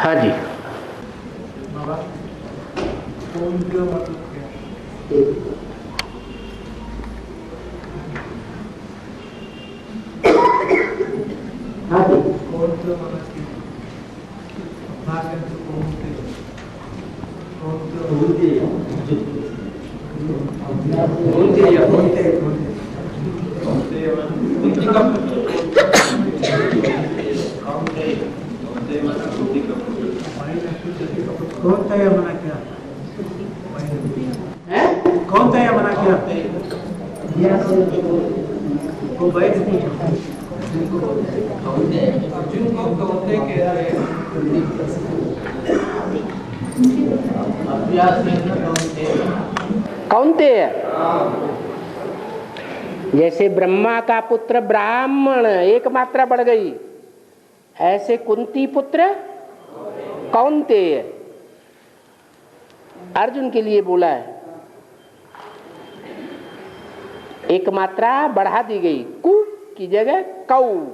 हाँ जी। बाबा कौन का मतलब क्या? हाँ जी। कौन का मतलब क्या? भाषण तो कौन के? कौन का? बोलते कौन था या मना किया? कौन था या मना किया? वो भाई ने पूछा अर्जुन को कौनते कहते हैं? अभ्यास में कौनतेय, जैसे ब्रह्मा का पुत्र ब्राह्मण एक मात्रा बढ़ गई, ऐसे कुंती पुत्र कौनतेय अर्जुन के लिए बोला है। एक मात्रा बढ़ा दी गई, कु की जगह कौ,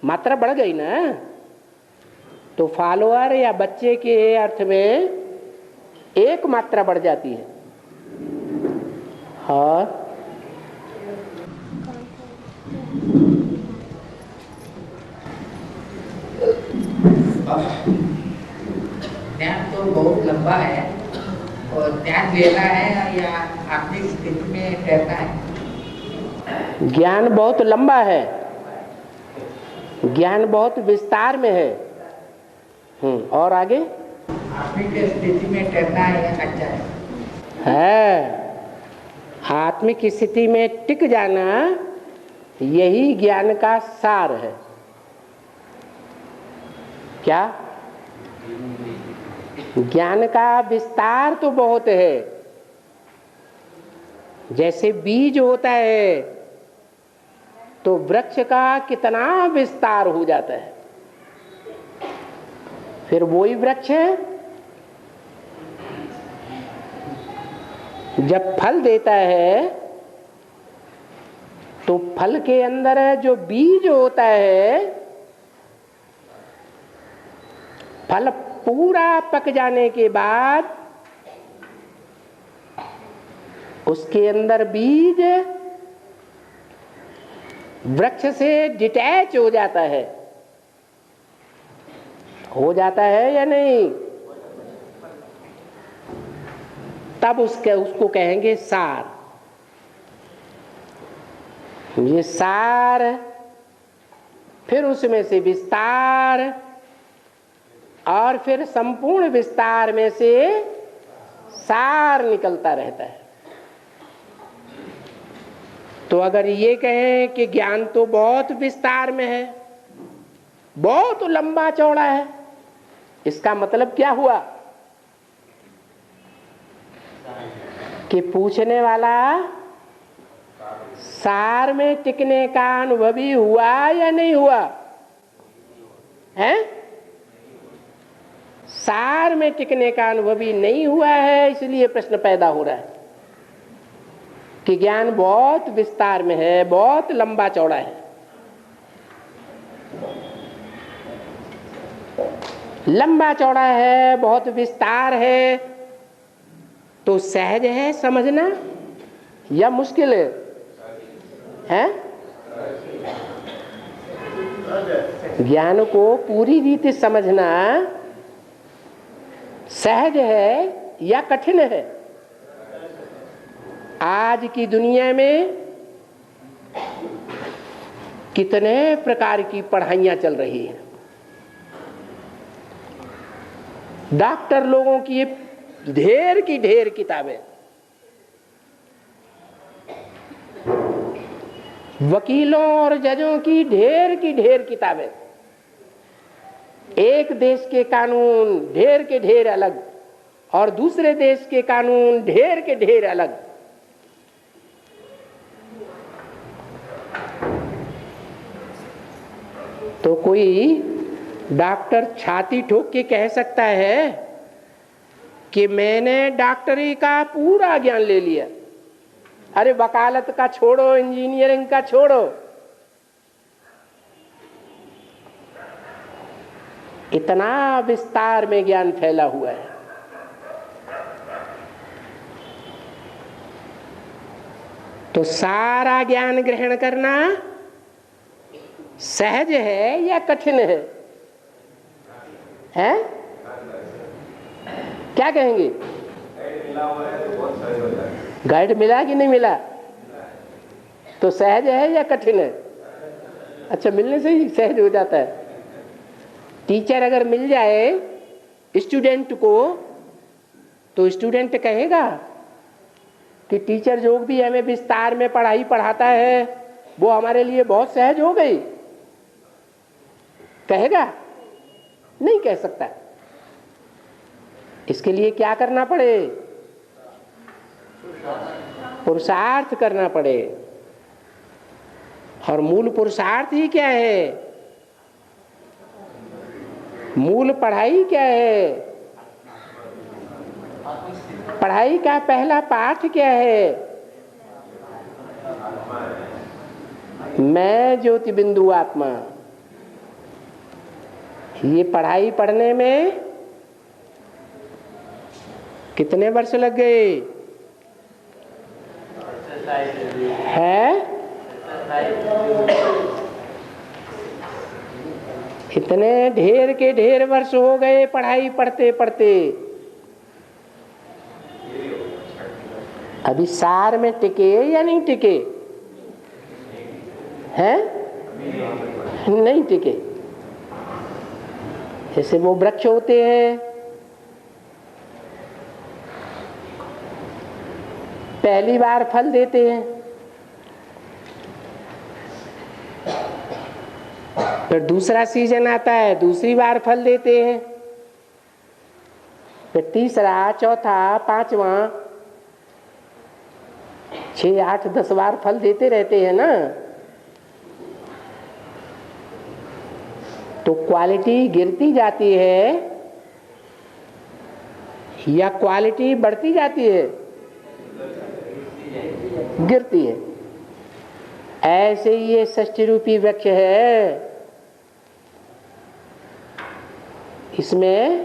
मात्रा बढ़ गई ना, तो फॉलोअर या बच्चे के अर्थ में एक मात्रा बढ़ जाती है। हाँ ध्यान तो बहुत लंबा है और ध्यान लेना है या आत्मिक स्थिति में रहता है। ज्ञान बहुत लंबा है, ज्ञान बहुत विस्तार में है। और आगे आत्मिक स्थिति में ठहरना है अच्छा है, आत्मिक स्थिति में टिक जाना, यही ज्ञान का सार है। क्या? ज्ञान का विस्तार तो बहुत है, जैसे बीज होता है तो वृक्ष का कितना विस्तार हो जाता है, फिर वही वृक्ष जब फल देता है तो फल के अंदर जो बीज होता है, फल पूरा पक जाने के बाद उसके अंदर बीज वृक्ष से डिटैच हो जाता है या नहीं? तब उसको कहेंगे सार। ये सार, फिर उसमें से विस्तार, और फिर संपूर्ण विस्तार में से सार निकलता रहता है। तो अगर ये कहें कि ज्ञान तो बहुत विस्तार में है, बहुत लंबा चौड़ा है, इसका मतलब क्या हुआ कि पूछने वाला सार में टिकने का अनुभवी हुआ या नहीं हुआ है? सार में टिकने का अनुभवी नहीं हुआ है, इसलिए प्रश्न पैदा हो रहा है कि ज्ञान बहुत विस्तार में है, बहुत लंबा चौड़ा है। लंबा चौड़ा है, बहुत विस्तार है, तो सहज है समझना या मुश्किल है? ज्ञान को पूरी रीति समझना सहज है या कठिन है? आज की दुनिया में कितने प्रकार की पढ़ाइयां चल रही हैं। डॉक्टर लोगों की ढेर की ढेर किताबें, वकीलों और जजों की ढेर किताबें, एक देश के कानून ढेर के ढेर अलग और दूसरे देश के कानून ढेर के ढेर अलग। तो कोई डॉक्टर छाती ठोक के कह सकता है कि मैंने डॉक्टरी का पूरा ज्ञान ले लिया। अरे वकालत का छोड़ो, इंजीनियरिंग का छोड़ो, इतना विस्तार में ज्ञान फैला हुआ है। तो सारा ज्ञान ग्रहण करना सहज है या कठिन है? हैं? क्या कहेंगे? गाइड मिला कि नहीं मिला? तो सहज है या कठिन है? अच्छा, मिलने से ही सहज हो जाता है। टीचर अगर मिल जाए स्टूडेंट को तो स्टूडेंट कहेगा कि टीचर जो भी हमें विस्तार में पढ़ाई पढ़ाता है वो हमारे लिए बहुत सहज हो गई। कहेगा? नहीं कह सकता। इसके लिए क्या करना पड़े? पुरुषार्थ करना पड़े। और मूल पुरुषार्थ ही क्या है? मूल पढ़ाई क्या है? पढ़ाई का पहला पाठ क्या है? मैं ज्योति बिंदु आत्मा। ये पढ़ाई पढ़ने में कितने वर्ष लग गए? है इतने ढेर के ढेर वर्ष हो गए पढ़ाई पढ़ते पढ़ते। अभी सार में टिके या नहीं टिके? हैं? नहीं टिके। जैसे वो वृक्ष होते हैं, पहली बार फल देते हैं, फिर दूसरा सीजन आता है, दूसरी बार फल देते हैं, फिर तीसरा, चौथा, पांचवा, 6, 8, 10 बार फल देते रहते हैं ना। तो क्वालिटी गिरती जाती है या क्वालिटी बढ़ती जाती है? गिरती है। ऐसे ही ये षष्ठी रूपी वृक्ष है, इसमें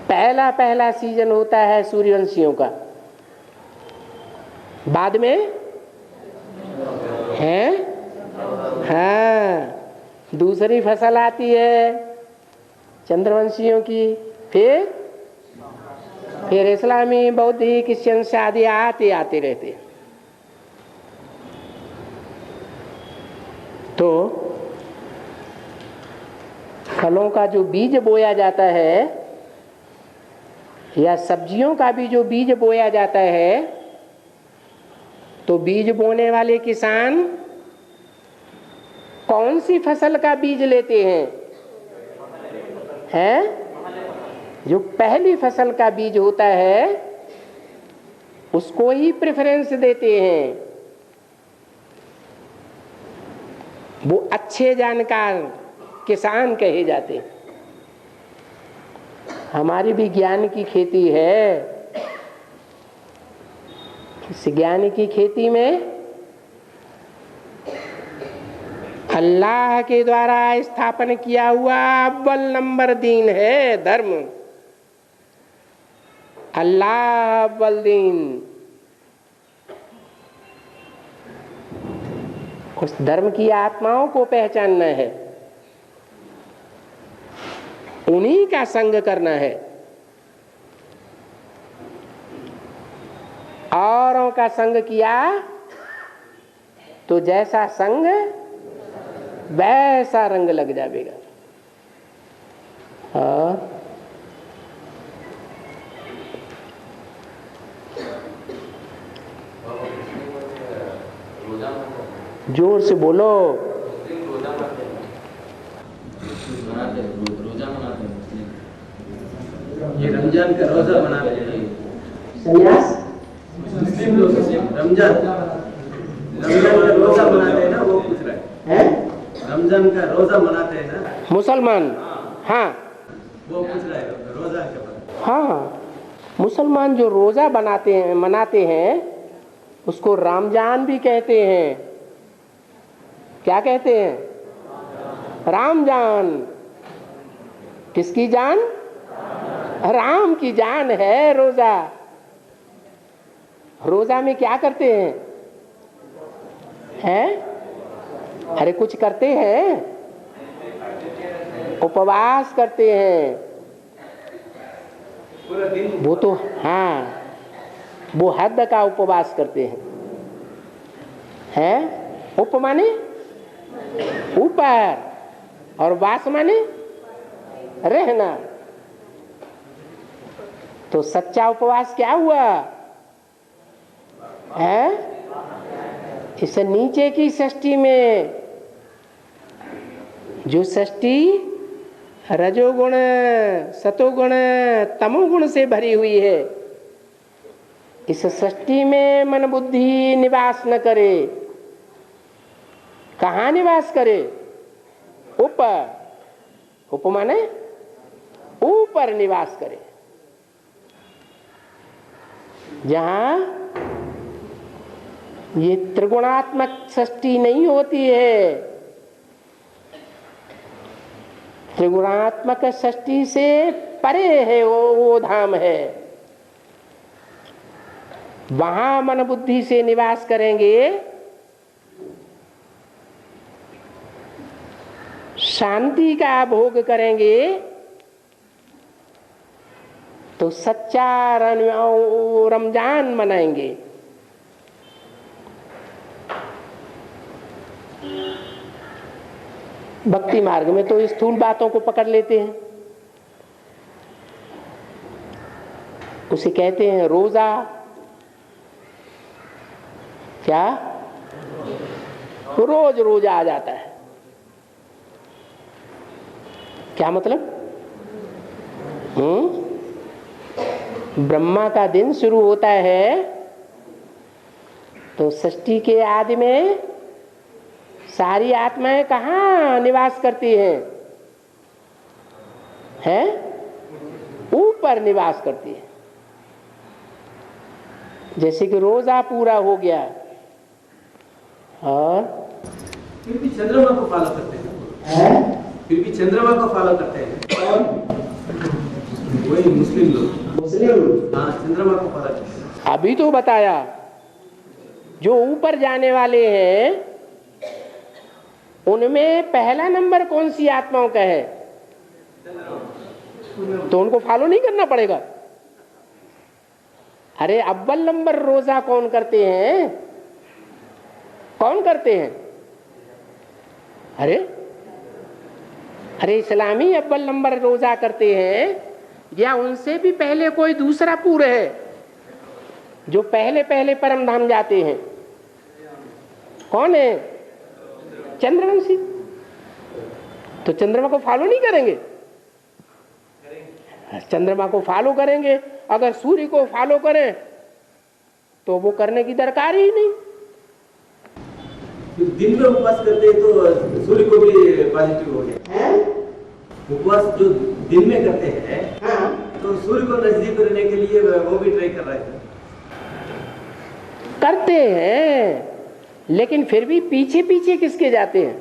पहला पहला सीजन होता है सूर्यवंशियों का, बाद में है हाँ दूसरी फसल आती है चंद्रवंशियों की, फिर इस्लामी, बौद्धिक, क्रिश्चियन आदि आते आते रहते हैं। तो फलों का जो बीज बोया जाता है या सब्जियों का भी जो बीज बोया जाता है, तो बीज बोने वाले किसान कौन सी फसल का बीज लेते हैं? जो पहली फसल का बीज होता है उसको ही प्रेफरेंस देते हैं। वो अच्छे जानकार किसान कहे जाते हैं। हमारी भी ज्ञान की खेती है। इस ज्ञान की खेती में अल्लाह के द्वारा स्थापन किया हुआ अव्वल नंबर दीन है धर्म। अल्लाह अव्वल दीन। उस धर्म की आत्माओं को पहचानना है, उन्हीं का संग करना है। औरों का संग किया तो जैसा संग वैसा रंग लग जाएगा। हाँ, जोर से बोलो। ये रमजान का रोजा मनाते हैं। संन्यास मुस्लिम लोग रमजान का रोजा मनाते हैं ना, वो पूछ रहे हैं। रमजान का रोजा मनाते हैं ना मुसलमान? हाँ, वो पूछ रहे हैं रोजा के बारे में। हाँ, मुसलमान जो रोजा मनाते हैं उसको रमजान भी कहते हैं। क्या कहते हैं? रमजान। किसकी जान? राम की जान है रोजा। रोजा में क्या करते हैं? अरे कुछ करते हैं? उपवास करते हैं वो तो। हाँ, वो हद का उपवास करते हैं। उप माने ऊपर और वास माने रहना। तो सच्चा उपवास क्या हुआ है? इस नीचे की सृष्टि में जो सृष्टि रजोगुण, सतोगुण, तमोगुण से भरी हुई है, इस सृष्टि में मन बुद्धि निवास न करे। कहाँ निवास करे? ऊपर। उप माने ऊपर निवास करे, जहां ये त्रिगुणात्मक सृष्टि नहीं होती है। त्रिगुणात्मक सृष्टि से परे है वो धाम है। वहां मन बुद्धि से निवास करेंगे, शांति का भोग करेंगे, तो सच्चा रमजान मनाएंगे। भक्ति मार्ग में तो स्थूल बातों को पकड़ लेते हैं, उसे कहते हैं रोजा। क्या? रोज रोजा आ जाता है। क्या मतलब? ब्रह्मा का दिन शुरू होता है तो सृष्टि के आदि में सारी आत्माएं कहाँ निवास करती हैं? ऊपर निवास करती है। जैसे कि रोजा पूरा हो गया और फिर भी चंद्रमा को फॉलो करते हैं। फिर भी चंद्रमा को फॉलो करते हैं। और वही मुस्लिम लोग। हाँ, चंद्रमा को फॉलो करते हैं। अभी तो बताया, जो ऊपर जाने वाले हैं उनमें पहला नंबर कौन सी आत्माओं का है? तो उनको फॉलो नहीं करना पड़ेगा। अरे अव्वल नंबर रोजा कौन करते हैं? कौन करते हैं? अरे इस्लामी अव्वल नंबर रोजा करते हैं, या उनसे भी पहले कोई दूसरा पूरे है जो पहले पहले परम धाम जाते हैं? कौन है? चंद्रवंशी। तो चंद्रमा को फॉलो नहीं करेंगे? चंद्रमा को फॉलो करेंगे। अगर सूर्य को फॉलो करें तो वो करने की दरकार ही नहीं। दिन में उपवास करते हैं तो सूर्य को भी पॉजिटिव हो गया। उपवास जो दिन में करते हैं, तो सूर्य को नजदीक करने के लिए वो भी ट्राई कर रहे थे। करते हैं, लेकिन फिर भी पीछे पीछे किसके जाते हैं?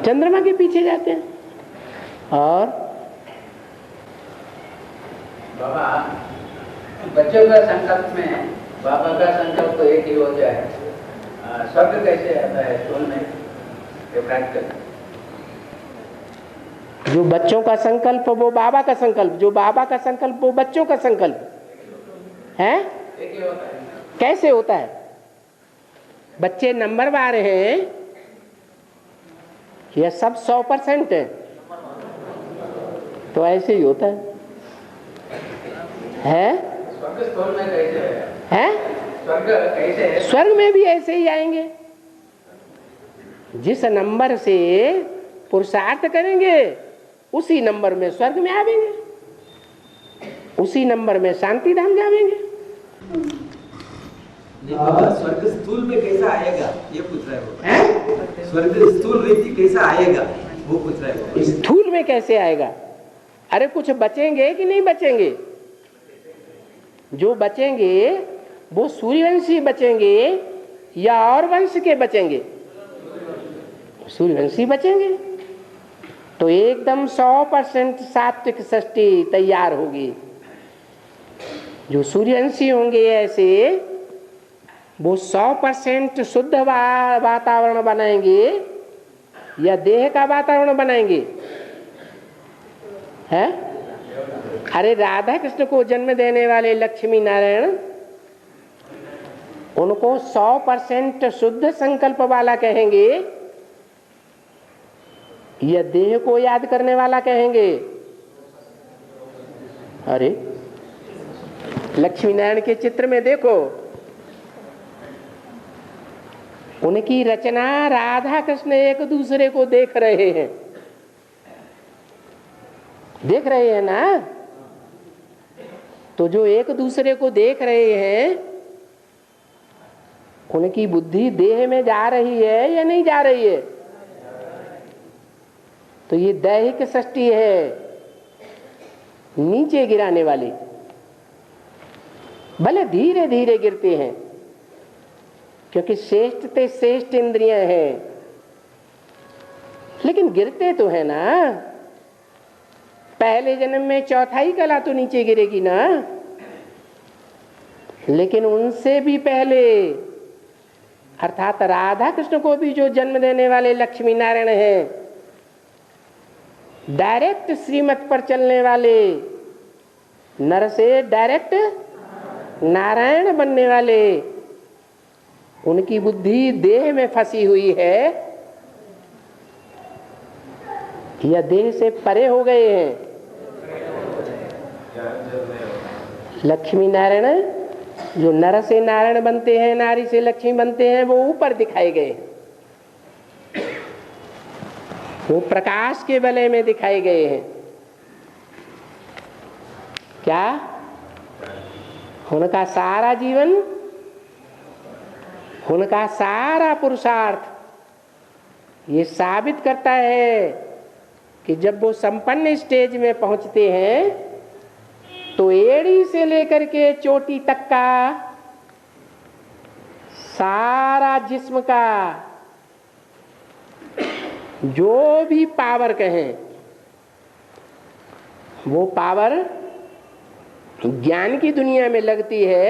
चंद्रमा के पीछे जाते हैं। और बाबा, बच्चों का संकल्प में बाबा का संकल्प तो एक ही हो जाए। स्वर्ग कैसे आता है स्कूल में? ये प्रैक्टिकल। जो बच्चों का संकल्प वो बाबा का संकल्प, जो बाबा का संकल्प वो बच्चों का संकल्प है। एक ही होता है। कैसे होता है? बच्चे नंबरवार हैं या सब 100% है? तो ऐसे ही होता है। स्वर्ग स्कूल में कैसे है? स्वर्ग कैसे है? स्वर्ग में भी ऐसे ही आएंगे। जिस नंबर से पुरुषार्थ करेंगे उसी नंबर में स्वर्ग में आवेंगे, उसी नंबर में शांति धाम जावेंगे। स्वर्ग स्थूल में कैसा आएगा ये पूछ रहे हो? स्वर्ग स्थूल रीति कैसा आएगा वो पूछ रहे हो? स्थूल में कैसे आएगा? अरे कुछ बचेंगे कि नहीं बचेंगे? जो बचेंगे वो सूर्यवंशी बचेंगे या और वंश के बचेंगे? सूर्यवंशी बचेंगे। तो एकदम 100% सात्विक सृष्टि तैयार होगी। जो सूर्यवंशी होंगे ऐसे वो 100% शुद्ध वातावरण बनाएंगे या देह का वातावरण बनाएंगे? है? अरे राधा कृष्ण को जन्म देने वाले लक्ष्मी नारायण उनको 100% शुद्ध संकल्प वाला कहेंगे या देह को याद करने वाला कहेंगे? अरे लक्ष्मी नारायण के चित्र में देखो, उनकी रचना राधा कृष्ण एक दूसरे को देख रहे हैं, देख रहे हैं ना? तो जो एक दूसरे को देख रहे हैं उनकी बुद्धि देह में जा रही है या नहीं जा रही है? तो ये दैहिक सृष्टि है, नीचे गिराने वाली। भले धीरे धीरे गिरते हैं क्योंकि श्रेष्ठ ते श्रेष्ठ इंद्रियां हैं, लेकिन गिरते तो है ना। पहले जन्म में चौथाई कला तो नीचे गिरेगी ना, लेकिन उनसे भी पहले अर्थात राधा कृष्ण को भी जो जन्म देने वाले लक्ष्मी नारायण हैं, डायरेक्ट श्रीमत पर चलने वाले, नर से डायरेक्ट नारायण बनने वाले, उनकी बुद्धि देह में फंसी हुई है या देह से परे हो गए हैं? लक्ष्मी नारायण जो नर से नारायण बनते हैं, नारी से लक्ष्मी बनते हैं, वो ऊपर दिखाए गए, वो प्रकाश के वलय में दिखाए गए हैं। क्या उनका सारा जीवन, उनका सारा पुरुषार्थ ये साबित करता है कि जब वो संपन्न स्टेज में पहुंचते हैं तो एड़ी से लेकर के चोटी तक का सारा जिस्म का जो भी पावर कहें, वो पावर ज्ञान की दुनिया में लगती है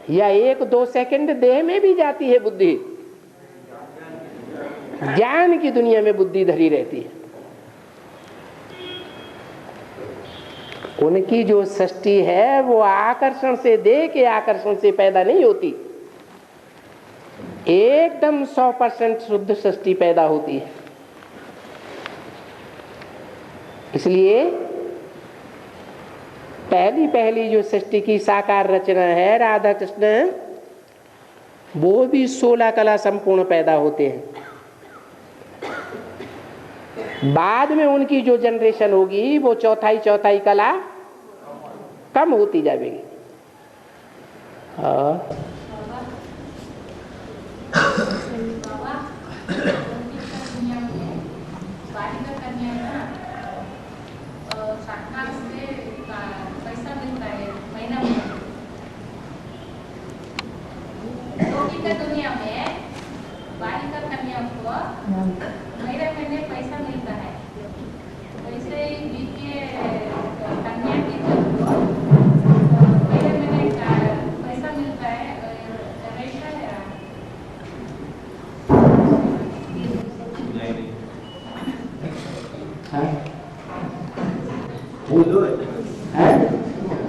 या 1-2 सेकंड देह में भी जाती है बुद्धि? ज्ञान की दुनिया में बुद्धि धरी रहती है। उनकी जो सृष्टि है वो आकर्षण से, देह के आकर्षण से पैदा नहीं होती, एकदम 100% शुद्ध सृष्टि पैदा होती है। इसलिए पहली जो सृष्टि की साकार रचना है राधा कृष्ण, वो भी 16 कला संपूर्ण पैदा होते हैं। बाद में उनकी जो जनरेशन होगी वो चौथाई कला कम होती जाएगी। दुनिया में बालिका कन्या को महीने पैसा मिलता है, वैसे ही द्वितीय कन्या की महीने पैसा मिलता है, वैसा है।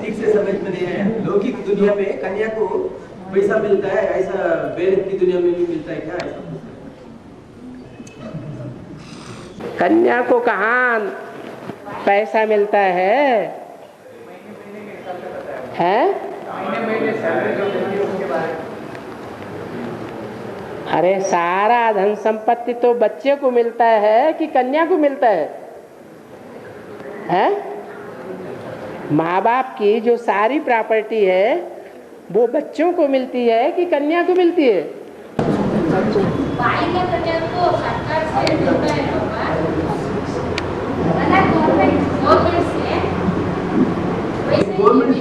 ठीक से समझ में नहीं आया। लौकिक दुनिया में कन्या को पैसा मिलता है, ऐसा वैदिक की दुनिया में भी मिलता है क्या? ऐसा कन्या को कहाँ पैसा मिलता है? अरे सारा धन संपत्ति तो बच्चे को मिलता है कि कन्या को मिलता है? माँ बाप की जो सारी प्रॉपर्टी है वो बच्चों को मिलती है कि कन्या को मिलती है? गवर्नमेंट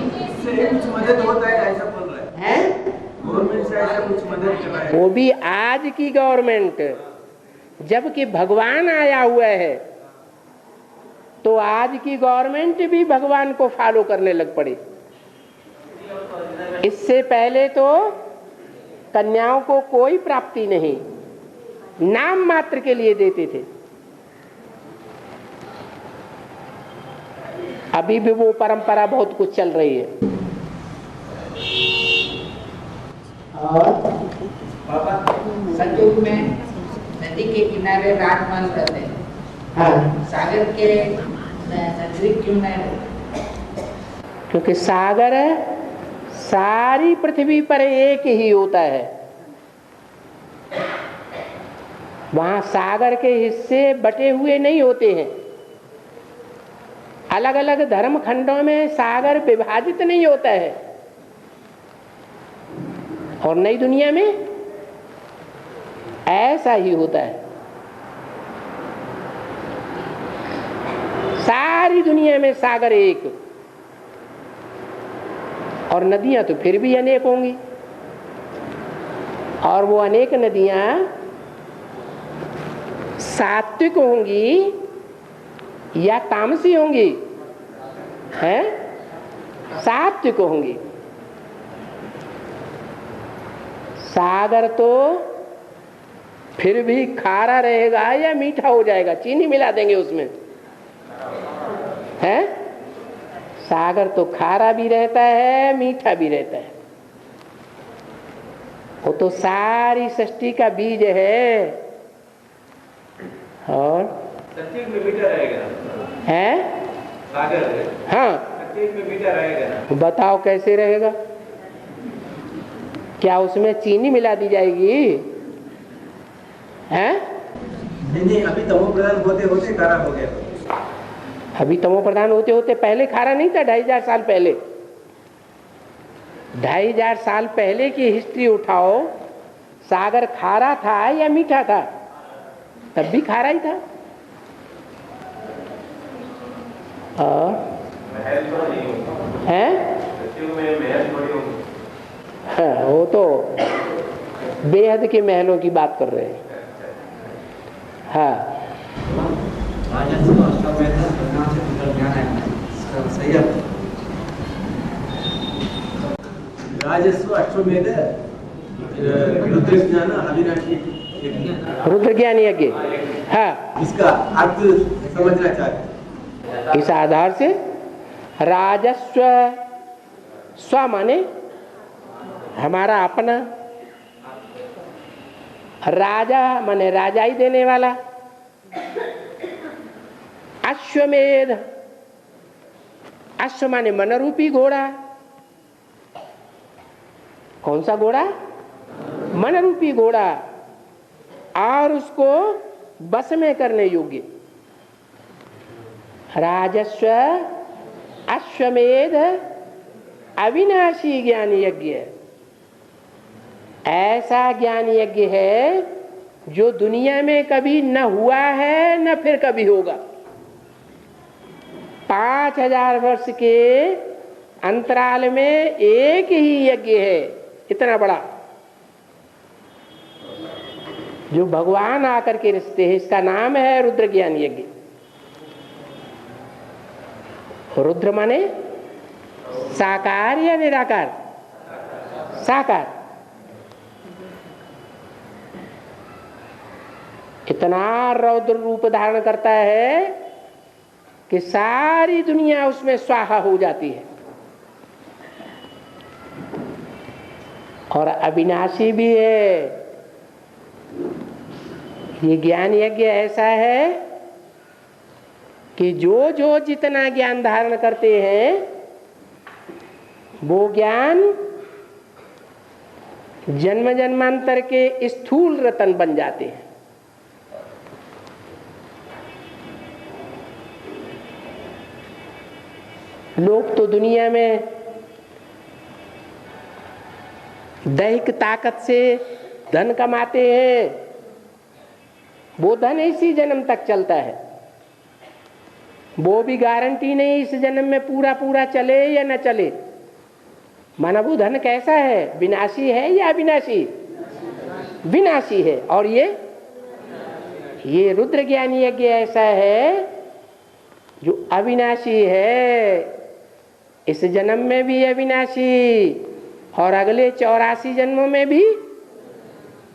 से कुछ मदद होता है ऐसा बोल रहा है? गवर्नमेंट से ऐसा कुछ मदद कर रहा है? वो भी आज की गवर्नमेंट, जबकि भगवान आया हुआ है। तो आज की गवर्नमेंट भी भगवान को फॉलो करने लग पड़ी। इससे पहले तो कन्याओं को कोई प्राप्ति नहीं, नाम मात्र के लिए देते थे। अभी भी वो परंपरा बहुत कुछ चल रही है। और पापा सतयुग में नदी के किनारे राजमहल करते हैं। हाँ, सागर के नजदीक क्यों नहीं? क्योंकि सागर सारी पृथ्वी पर एक ही होता है। वहां सागर के हिस्से बटे हुए नहीं होते हैं। अलग अलग धर्म खंडों में सागर विभाजित नहीं होता है। और नई दुनिया में ऐसा ही होता है। सारी दुनिया में सागर एक, और नदियां तो फिर भी अनेक होंगी। और वो अनेक नदियां सात्विक होंगी या तामसी होंगी? हैं? सात्विक होंगी। सागर तो फिर भी खारा रहेगा या मीठा हो जाएगा? चीनी मिला देंगे उसमें, है? सागर तो खारा भी रहता है, मीठा भी रहता है। वो तो सारी सृष्टि का बीज है। और सतयुग में मीठा रहेगा है? सागर, हाँ, सतयुग में मीठा रहेगा। बताओ कैसे रहेगा? क्या उसमें चीनी मिला दी जाएगी? हैं? नहीं, अभी तमो प्रधान होते होते खारा हो गया। अभी तमो प्रधान होते होते पहले खारा नहीं था। 2500 साल पहले, 2500 साल पहले की हिस्ट्री उठाओ। सागर खारा था या मीठा था? तब भी खारा ही था। हैं? हाँ, वो तो बेहद के महलों की बात कर रहे हैं। हाँ, राजस्व अश्वमेध रुद्र ज्ञान अविनाशी। रुद्र ज्ञान यज्ञ। हाँ, इसका अर्थ समझना चाहते। इस आधार से राजस्व, स्व माने हमारा अपना, राजा माने राजाई देने वाला, अश्वमेध, अश्व माने मनरूपी घोड़ा। कौन सा घोड़ा? मनरूपी घोड़ा, और उसको बस में करने योग्य। राजस्व अश्वमेध अविनाशी ज्ञान यज्ञ। ऐसा ज्ञान यज्ञ है जो दुनिया में कभी न हुआ है न फिर कभी होगा। 5000 वर्ष के अंतराल में एक ही यज्ञ है, इतना बड़ा, जो भगवान आकर के रचते हैं। इसका नाम है रुद्र ज्ञान यज्ञ। रुद्र माने साकार या निराकार? साकार। इतना रौद्र रूप धारण करता है कि सारी दुनिया उसमें स्वाहा हो जाती है। और अविनाशी भी है। ये ज्ञान यज्ञ ऐसा है कि जो जो जितना ज्ञान धारण करते हैं वो ज्ञान जन्म जन्मांतर के स्थूल रतन बन जाते हैं। लोग तो दुनिया में दैहिक ताकत से धन कमाते हैं। वो धन इसी जन्म तक चलता है। वो भी गारंटी नहीं इस जन्म में पूरा पूरा चले या न चले। माना वो धन कैसा है? विनाशी है या अविनाशी? विनाशी है। और ये ये रुद्र ज्ञान यज्ञ ऐसा है जो अविनाशी है, इस जन्म में भी अविनाशी और अगले 84 जन्मों में भी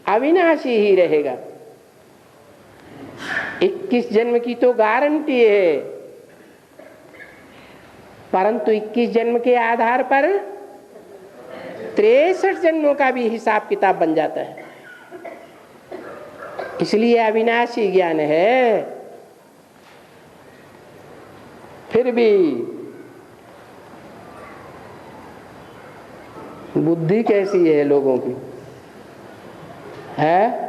अविनाशी ही रहेगा। 21 जन्म की तो गारंटी है, परंतु 21 जन्म के आधार पर 63 जन्मों का भी हिसाब किताब बन जाता है। इसलिए अविनाशी ज्ञान है। फिर भी बुद्धि कैसी है लोगों की, है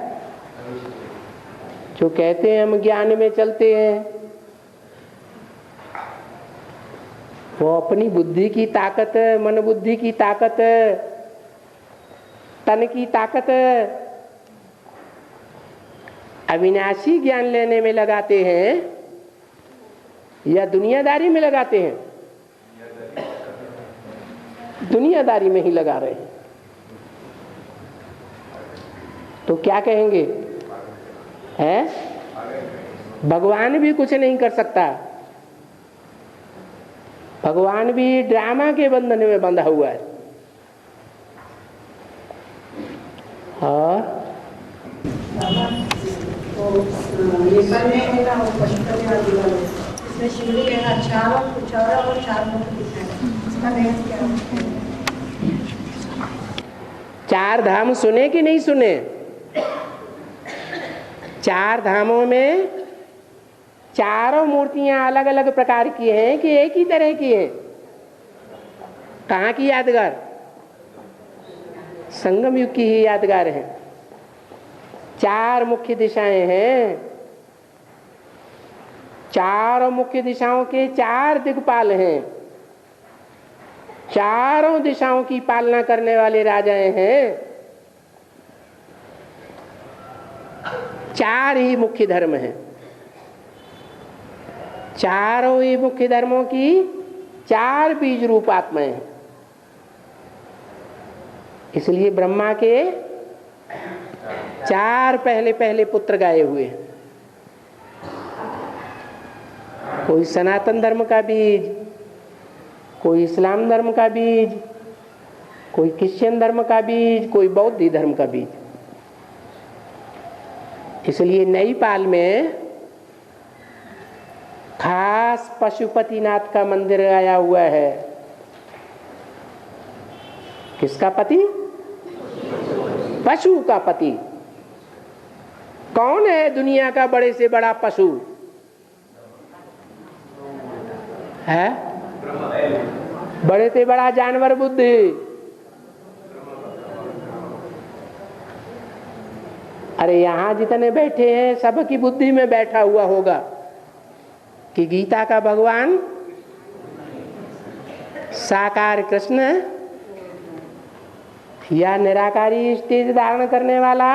जो कहते हैं हम ज्ञान में चलते हैं, वो अपनी बुद्धि की ताकत, मन बुद्धि की ताकत, तन की ताकत अविनाशी ज्ञान लेने में लगाते हैं या दुनियादारी में लगाते हैं? दुनियादारी में ही लगा रहे हैं। तो क्या कहेंगे? हैं? भगवान भी कुछ नहीं कर सकता, भगवान भी ड्रामा के बंधन में बंधा हुआ है। और ये करने है ना, वो पशुपति वाली वाले इसमें शिवलिंग है ना, चारों और 4 मुख दिखाए, इसका रहस्य क्या है? 4 धाम सुने कि नहीं सुने? 4 धामों में चारों मूर्तियां अलग अलग प्रकार की हैं कि एक ही तरह की हैं? कहाँ की यादगार? संगम युग की ही यादगार है। 4 मुख्य दिशाएं हैं, चारों मुख्य दिशाओं के 4 दिक्पाल हैं, चारों दिशाओं की पालना करने वाले राजाएं हैं। 4 ही मुख्य धर्म हैं, चारों ही मुख्य धर्मों की 4 बीज रूप आत्माएं हैं। इसलिए ब्रह्मा के 4 पहले पहले पुत्र गाये हुए हैं। कोई सनातन धर्म का बीज, कोई इस्लाम धर्म का बीज, कोई क्रिश्चियन धर्म का बीज, कोई बौद्ध धर्म का बीज। इसलिए नई पाल में खास पशुपतिनाथ का मंदिर आया हुआ है। किसका पति? पशु का पति। कौन है दुनिया का बड़े से बड़ा पशु? है बड़े से बड़ा जानवर बुद्धि। अरे यहां जितने बैठे हैं सबकी बुद्धि में बैठा हुआ होगा कि गीता का भगवान साकार कृष्ण या निराकारी स्टेज धारण करने वाला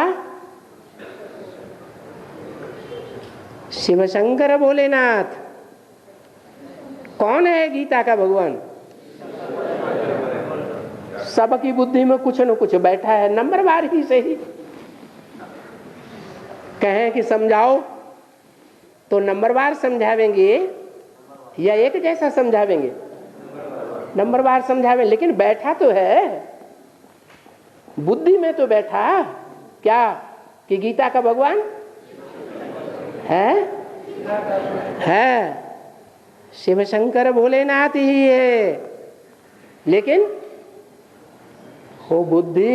शिव शंकर भोलेनाथ, कौन है गीता का भगवान? सबकी बुद्धि में कुछ न कुछ बैठा है, नंबरवार ही सही। कहें कि समझाओ तो नंबरवार समझावेंगे या एक जैसा समझावेंगे? नंबरवार समझावें, लेकिन बैठा तो है, बुद्धि में तो बैठा क्या कि गीता का भगवान है शिव शंकर भोलेनाथ ही है। लेकिन वो बुद्धि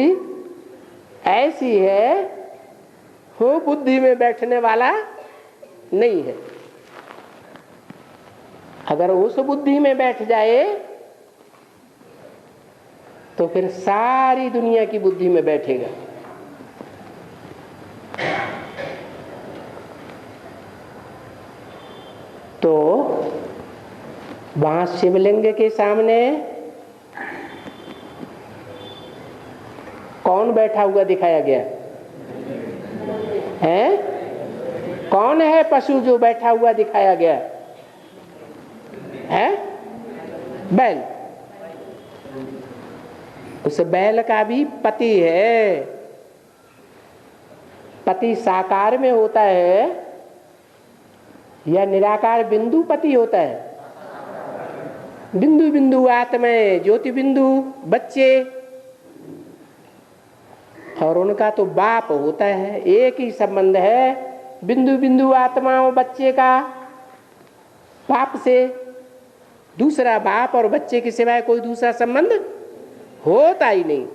ऐसी है, वो बुद्धि में बैठने वाला नहीं है। अगर उस बुद्धि में बैठ जाए तो फिर सारी दुनिया की बुद्धि में बैठेगा। तो वहां शिवलिंग के सामने कौन बैठा हुआ दिखाया गया है? कौन है पशु जो बैठा हुआ दिखाया गया है? बैल। उस बैल का भी पति है। पति साकार में होता है या निराकार बिंदुपति होता है? बिंदु बिंदु आत्माएं, ज्योति बिंदु बच्चे, और उनका तो बाप होता है। एक ही संबंध है बिंदु बिंदु आत्माओं बच्चे का बाप से। दूसरा बाप और बच्चे के सिवाय कोई दूसरा संबंध होता ही नहीं।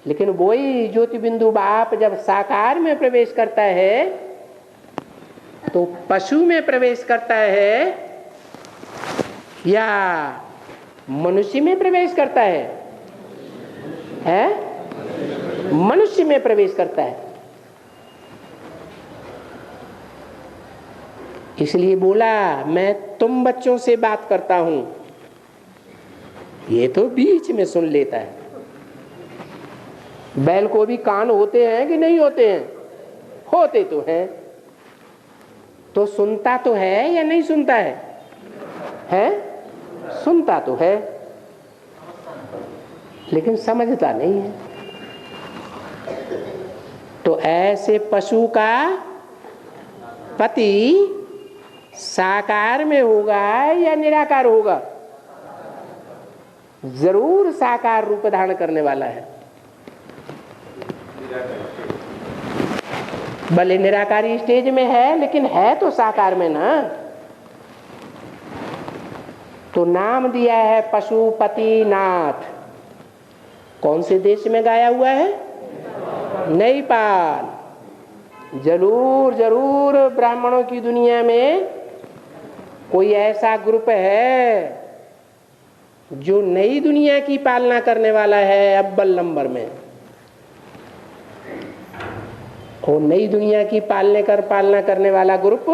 लेकिन वही ज्योति बिंदु बाप जब साकार में प्रवेश करता है तो पशु में प्रवेश करता है या मनुष्य में प्रवेश करता है? मनुष्य में प्रवेश करता है। इसलिए बोला मैं तुम बच्चों से बात करता हूं। ये तो बीच में सुन लेता है। बैल को भी कान होते हैं कि नहीं होते हैं? होते तो हैं। तो सुनता तो है या नहीं सुनता है? सुनता तो है, लेकिन समझता नहीं है। तो ऐसे पशु का पति साकार में होगा या निराकार होगा? जरूर साकार रूप धारण करने वाला है। भले निराकारी स्टेज में है, लेकिन है तो साकार में ना। तो नाम दिया है पशुपतिनाथ। कौन से देश में गाया हुआ है? नेपाल। जरूर जरूर ब्राह्मणों की दुनिया में कोई ऐसा ग्रुप है जो नई दुनिया की पालना करने वाला है अव्वल नंबर में। और नई दुनिया की पालना करने वाला ग्रुप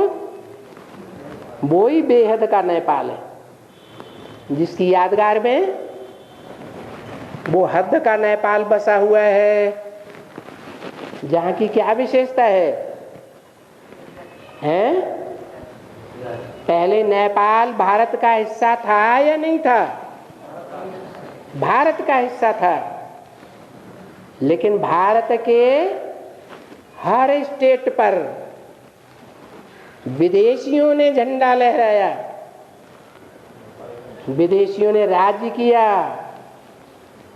वो ही बेहद का नेपाल है, जिसकी यादगार में वो हद का नेपाल बसा हुआ है। जहाँ की क्या विशेषता है? पहले नेपाल भारत का हिस्सा था या नहीं था? भारत का हिस्सा था। लेकिन भारत के हर स्टेट पर विदेशियों ने झंडा लहराया, विदेशियों ने राज्य किया,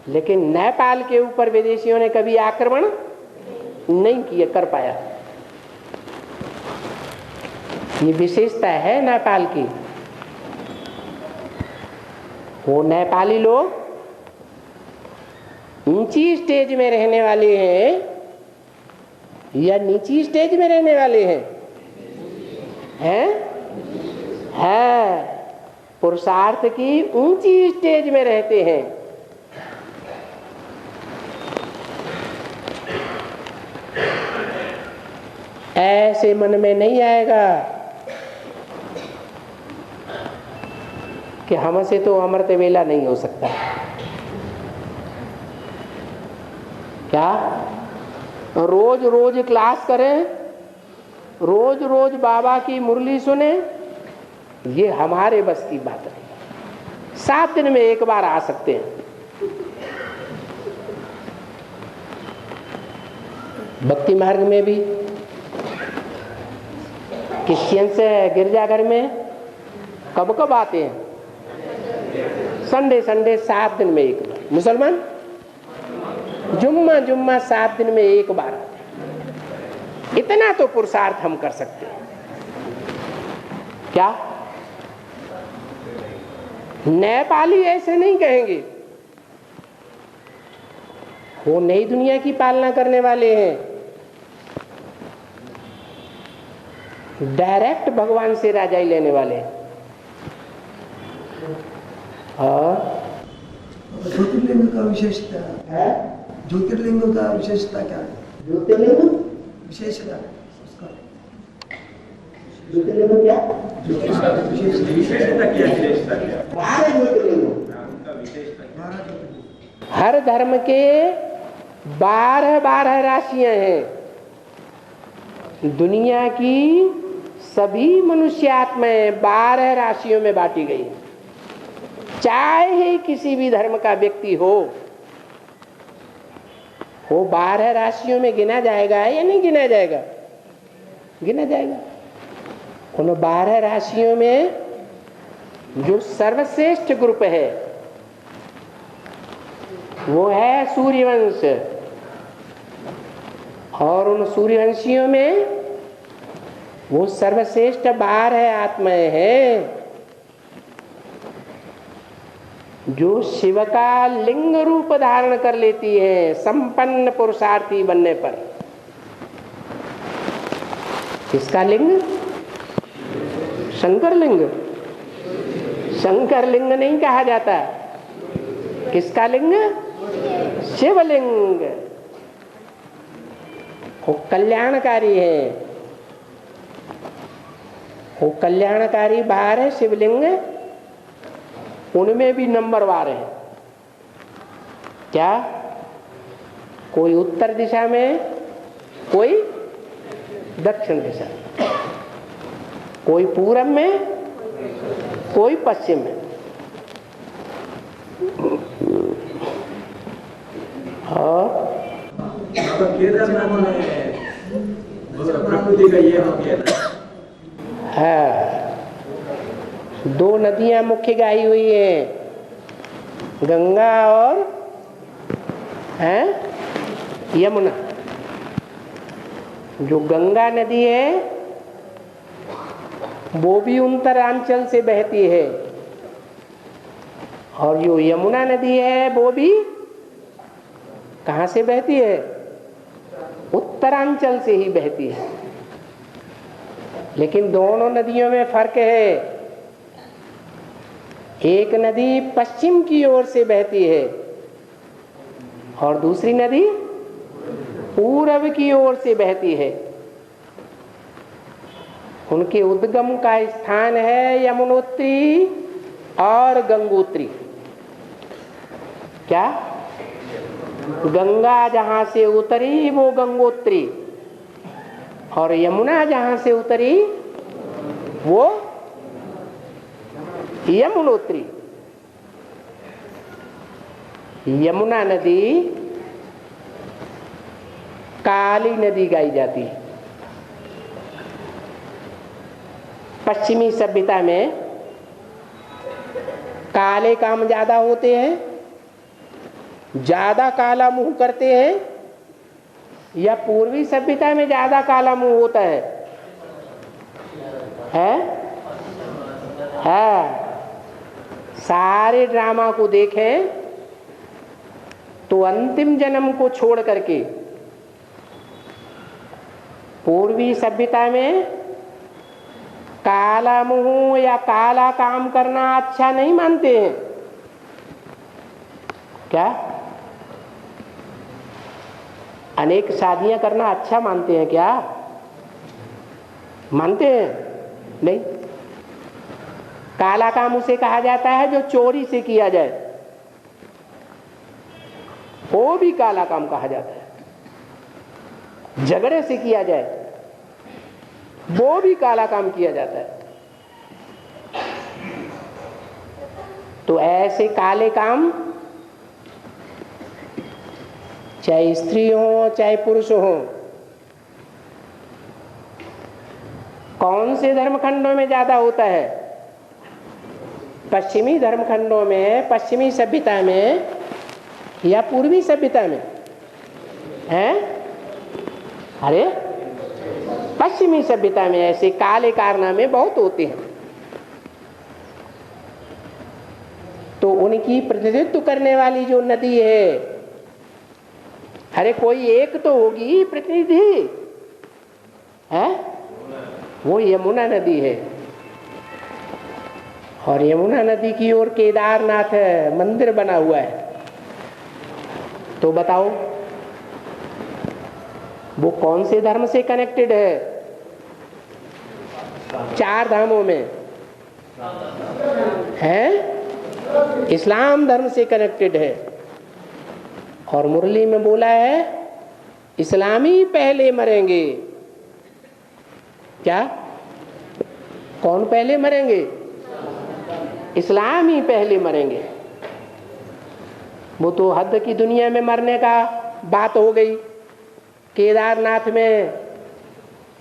लेकिन नेपाल के ऊपर विदेशियों ने कभी आक्रमण नहीं किया कर पाया। ये विशेषता है नेपाल की। वो नेपाली लोग ऊंची स्टेज में रहने वाले हैं या नीची स्टेज में रहने वाले हैं? पुरुषार्थ की ऊंची स्टेज में रहते हैं। ऐसे मन में नहीं आएगा कि हमसे तो अमृत वेला नहीं हो सकता। क्या रोज रोज क्लास करें, रोज रोज बाबा की मुरली सुने, ये हमारे बस की बात नहीं। 7 दिन में एक बार आ सकते हैं। भक्ति मार्ग में भी क्रिश्चियन से गिरजाघर में कब कब आते हैं? संडे 7 दिन में एक बार। मुसलमान जुम्मा 7 दिन में एक बार आते हैं। इतना तो पुरुषार्थ हम कर सकते हैं। क्या नेपाली ऐसे नहीं कहेंगे? वो नई दुनिया की पालना करने वाले हैं। डायरेक्ट भगवान से राजाई लेने वाले हैं। ज्योतिर्लिंग का विशेषता है? ज्योतिर्लिंग का विशेषता क्या है? ज्योतिर्लिंग विशेषता ज्योतिर्लिंग क्या? विशेषता क्या? 12 ज्योतिर्लिंग। उनका विशेषता हर धर्म के 12 राशियां हैं। दुनिया की सभी मनुष्य आत्माएं 12 राशियों में बांटी गई। चाहे किसी भी धर्म का व्यक्ति हो, वो 12 राशियों में गिना जाएगा या नहीं गिना जाएगा? गिना जाएगा। उन 12 राशियों में जो सर्वश्रेष्ठ ग्रुप है वो है सूर्यवंश, और उन सूर्यवंशियों में वो सर्वश्रेष्ठ 12 आत्माएं हैं जो शिव का लिंग रूप धारण कर लेती है संपन्न पुरुषार्थी बनने पर। किसका लिंग? शंकर लिंग। शंकर लिंग नहीं कहा जाता। किसका लिंग? शिवलिंग। वो कल्याणकारी है, वो कल्याणकारी 12 शिवलिंग, उनमें भी नंबरवार है। क्या? कोई उत्तर दिशा में, कोई दक्षिण दिशा में, कोई पूरब में, कोई पश्चिम में। और केदारनाथ में प्रकृति का ये हो गया ना। हाँ, 2 नदियां मुख्य गाई हुई हैं, गंगा और यमुना। जो गंगा नदी है वो भी उत्तरांचल से बहती है, और जो यमुना नदी है वो भी कहाँ से बहती है? उत्तरांचल से ही बहती है। लेकिन दोनों नदियों में फर्क है। एक नदी पश्चिम की ओर से बहती है और दूसरी नदी पूरब की ओर से बहती है। उनके उद्गम का स्थान है यमुनोत्री और गंगोत्री। क्या? गंगा जहां से उतरी वो गंगोत्री, और यमुना जहां से उतरी वो यमुनोत्री। यमुना नदी काली नदी गाई जाती है। पश्चिमी सभ्यता में काले काम ज्यादा होते हैं, ज्यादा काला मुंह करते हैं, या पूर्वी सभ्यता में ज्यादा काला मुंह होता है? सारे ड्रामा को देखें तो अंतिम जन्म को छोड़ करके पूर्वी सभ्यता में काला मुंह या काला काम करना अच्छा नहीं मानते हैं। क्या? अनेक शादियां करना अच्छा मानते हैं? क्या मानते हैं? नहीं। काला काम उसे कहा जाता है जो चोरी से किया जाए, वो भी काला काम कहा जाता है। झगड़े से किया जाए वो भी काला काम किया जाता है। तो ऐसे काले काम चाहे स्त्री हो चाहे पुरुष हो, कौन से धर्मखंडों में ज्यादा होता है? पश्चिमी धर्मखंडों में, पश्चिमी सभ्यता में, या पूर्वी सभ्यता में? हैं? अरे पश्चिमी सभ्यता में ऐसे काले कारनामे बहुत होते हैं। तो उनकी प्रतिनिधित्व करने वाली जो नदी है, अरे कोई एक तो होगी प्रतिनिधि, है? वो यमुना नदी है। और यमुना नदी की ओर केदारनाथ है, मंदिर बना हुआ है। तो बताओ वो कौन से धर्म से कनेक्टेड है? 4 धामों में है, इस्लाम धर्म से कनेक्टेड है। और मुरली में बोला है इस्लामी पहले मरेंगे। क्या? कौन पहले मरेंगे? इस्लाम ही पहले मरेंगे। वो तो हद की दुनिया में मरने का बात हो गई। केदारनाथ में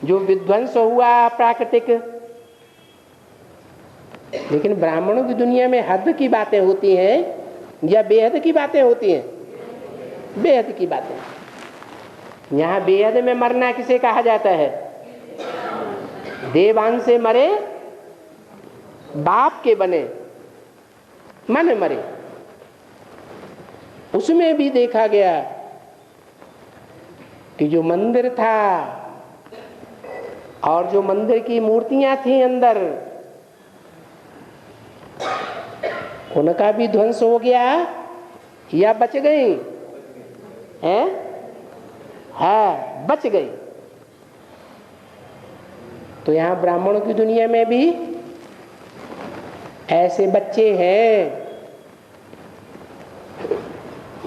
जो विध्वंस हुआ प्राकृतिक, लेकिन ब्राह्मणों की दुनिया में हद की बातें होती हैं या बेहद की बातें होती हैं? बेहद की बातें। यहाँ बेहद में मरना किसे कहा जाता है? देवांश से मरे, बाप के बने, मन मरे। उसमें भी देखा गया कि जो मंदिर था और जो मंदिर की मूर्तियां थी अंदर, उनका भी ध्वंस हो गया या बच गई? हैं? हाँ, बच गई। तो यहाँ ब्राह्मणों की दुनिया में भी ऐसे बच्चे हैं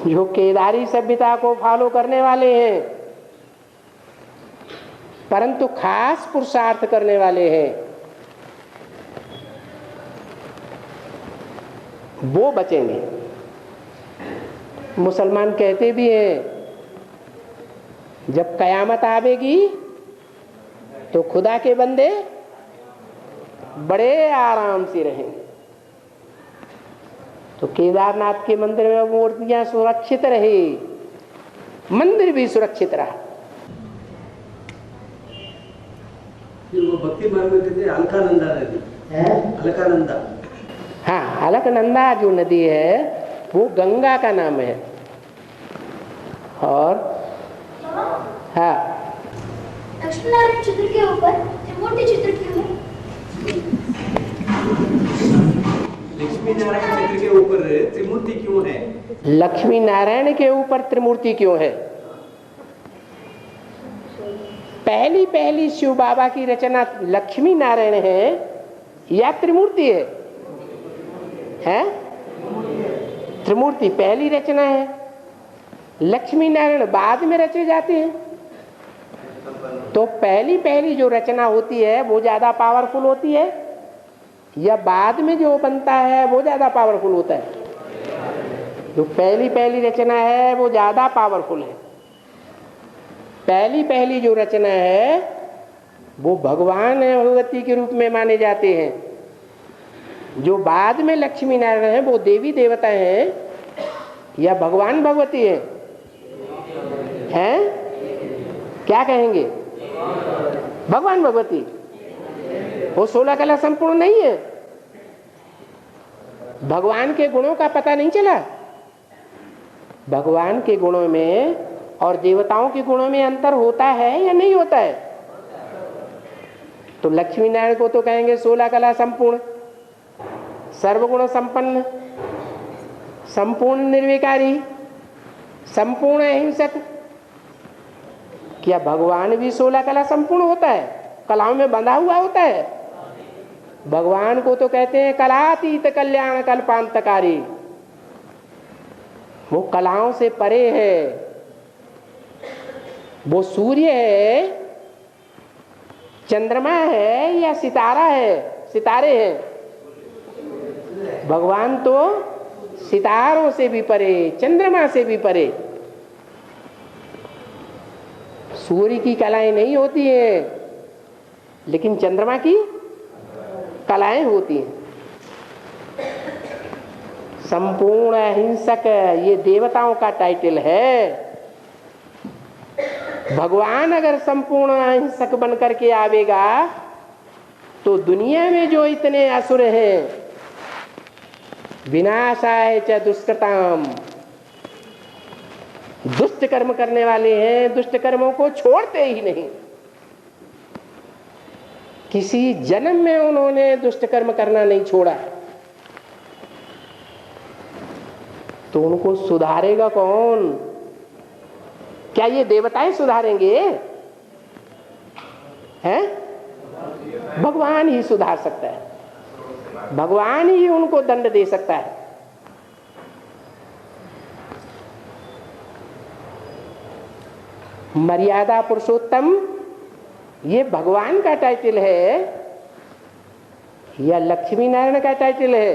जो केदारी सभ्यता को फॉलो करने वाले हैं, परंतु खास पुरुषार्थ करने वाले हैं, वो बचेंगे। मुसलमान कहते भी हैं जब कयामत आवेगी तो खुदा के बंदे बड़े आराम से रहेंगे। तो केदारनाथ के मंदिर में मूर्तियां सुरक्षित रही, मंदिर भी सुरक्षित रहा। वो भक्ति मार्ग में कहते हैं अलकानंदा नदी, अलकानंदा। हाँ, अलकनंदा जो नदी है वो गंगा का नाम है। और हाँ, लक्ष्मी नारायण चित्र के ऊपर त्रिमूर्ति चित्र क्यों है? लक्ष्मी नारायण चित्र के ऊपर त्रिमूर्ति क्यों है? लक्ष्मी नारायण के ऊपर त्रिमूर्ति क्यों है? पहली पहली शिव बाबा की रचना लक्ष्मी नारायण है या त्रिमूर्ति है? हैं? त्रिमूर्ति पहली रचना है, लक्ष्मी नारायण बाद में रचे जाते हैं। तो पहली पहली जो रचना होती है वो ज्यादा पावरफुल होती है या बाद में जो बनता है वो ज्यादा पावरफुल होता है? जो पहली पहली रचना है वो ज्यादा पावरफुल है। पहली पहली जो रचना है वो भगवान भगवती के रूप में माने जाते हैं। जो बाद में लक्ष्मी नारायण है वो देवी देवता हैं या भगवान भगवती है? हैं? क्या कहेंगे? भगवान भगवती। वो 16 कला संपूर्ण नहीं है? भगवान के गुणों का पता नहीं चला? भगवान के गुणों में और देवताओं के गुणों में अंतर होता है या नहीं होता है? तो लक्ष्मी नारायण को तो कहेंगे 16 कला संपूर्ण, सर्वगुण संपन्न, संपूर्ण निर्विकारी, संपूर्ण अहिंसक। क्या भगवान भी 16 कला संपूर्ण होता है? कलाओं में बंधा हुआ होता है? भगवान को तो कहते हैं कलातीत कल्याण कल्पांतकारी। वो कलाओं से परे है। वो सूर्य है, चंद्रमा है या सितारा है? सितारे हैं। भगवान तो सितारों से भी परे, चंद्रमा से भी परे। सूर्य की कलाएं नहीं होती हैं, लेकिन चंद्रमा की कलाएं होती हैं। संपूर्ण अहिंसक ये देवताओं का टाइटल है। भगवान अगर संपूर्ण अहिंसक बन करके आवेगा तो दुनिया में जो इतने असुर हैं, विनाशाय च दुष्कृताम, दुष्ट कर्म करने वाले हैं, दुष्ट कर्मों को छोड़ते ही नहीं। किसी जन्म में उन्होंने दुष्ट कर्म करना नहीं छोड़ा। तो उनको सुधारेगा कौन? क्या ये देवताएं सुधारेंगे? हैं? भगवान ही सुधार सकता है। भगवान ही उनको दंड दे सकता है। मर्यादा पुरुषोत्तम ये भगवान का टाइटल है या लक्ष्मी नारायण का टाइटल है?